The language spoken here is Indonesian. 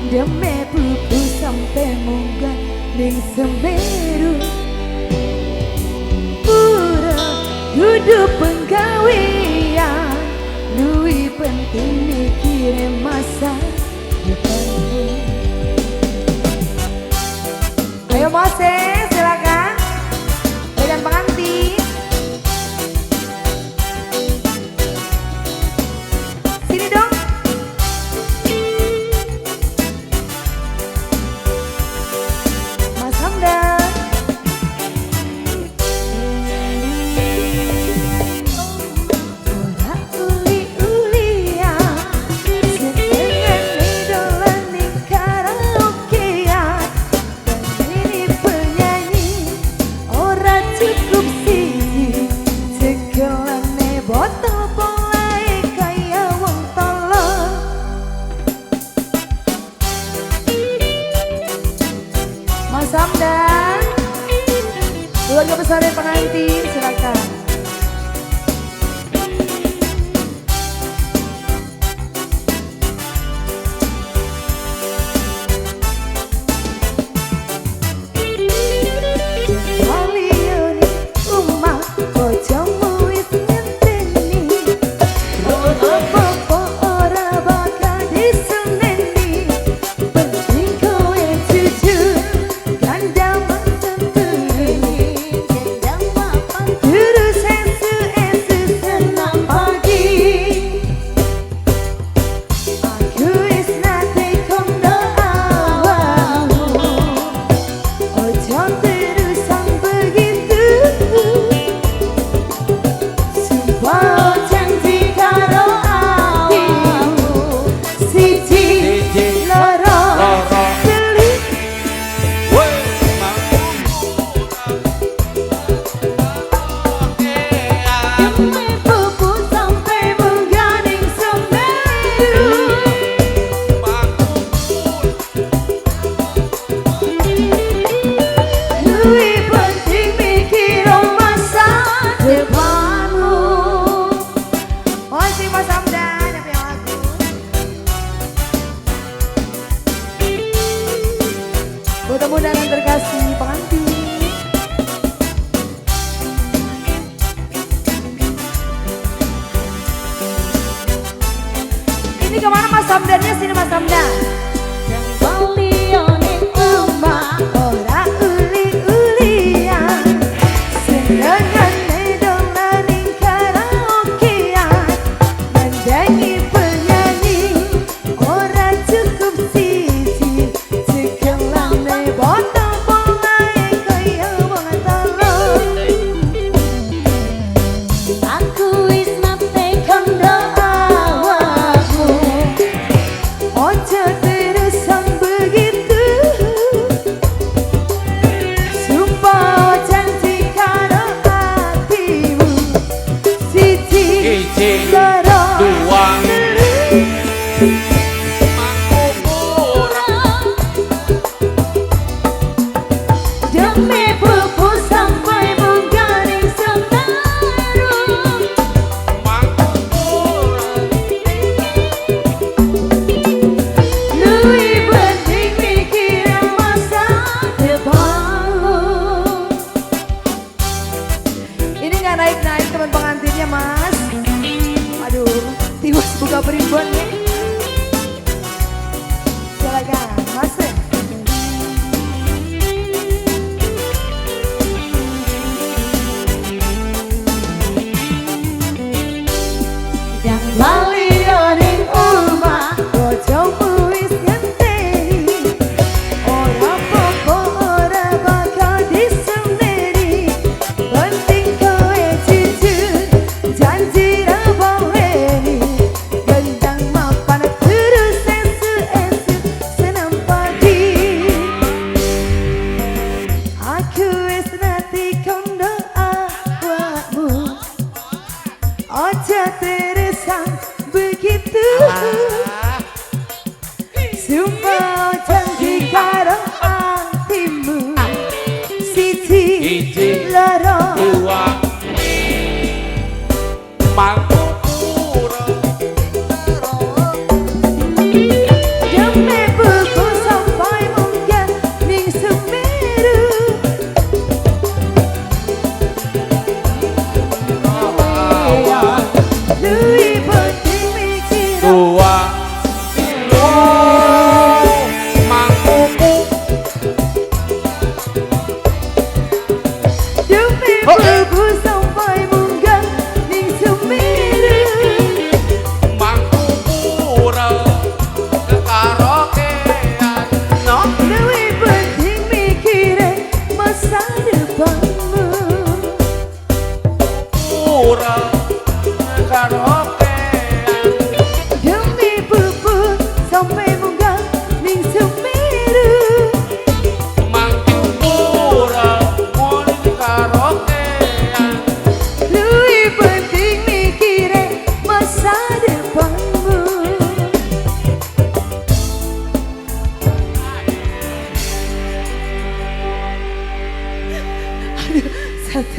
Demi buku sampai munggah ning Semeru. Pura duduk penggawean, luwih penting mikirin masa depanmu. Ayo Moses, silakan. Dengan pengantin. Sini dong. Mas Hamdan. Ora uli-ulian, senengan idolan ning karaokean. Dan ini penyanyi ora cukup siji, cekelane botol polahe kaya wong tolol. Mas Hamdan, keluarga besar dan pengantin, silakan. Walione umah bojomu wis ngenteni, ora apa-apa ora bakal diseneni. Penting kowe jujur, kandang mantan ini, kandang mapan terus esu-esu senam pagi. Aku wis nate kondo awakmu, ojo terusan begitu. Sumpah janji karo atimu, siji loro telu. Demi buku sampai munggah ning Semeru. Luwih penting mikir masa depanmu. Oh si Mas Hamdan yang punya lagu. Buat tamu undangan terkasih pengantin. Ini kemana Mas Hamdannya? Sini Mas Hamdan. Yang walione umah ora uli-ulian, senengan idolan ning karaokean. Mandangi penyanyi ora cukup siji, cekelane botol polahe kaya wong tolol. Aku wis nate kondo awakmu, ojo terusan begitu. Sumpah janji karo atimu, siji loro telu. Demi buku sampai munggah ning Semeru. Luwih penting mikir masa depanmu. Ini nggak naik-naik teman pengantinnya Mas. Aduh, tiwas buka perimbonnya. Silakan Mas. Yang walione umah bojomu wis ngenteni, ora apa-apa ora bakal diseneni. Penting kowe jujur, janji ra boleh. Gendang mapan terus esu-esu senam pagi. Aku wis nate kondo awakmu, ojo terusan Lebih penting mikirin tua pilu mangkuku demi buku sampai munggah ning Sumiru. mangkuku re karaokean no Lebih penting mikirin masa depanmu. ura karaokean Demi puput sampai munggah ning Sumiru. mangkuku re moni karaokean Lebih penting mikirin masa depanmu. Aduh, satu.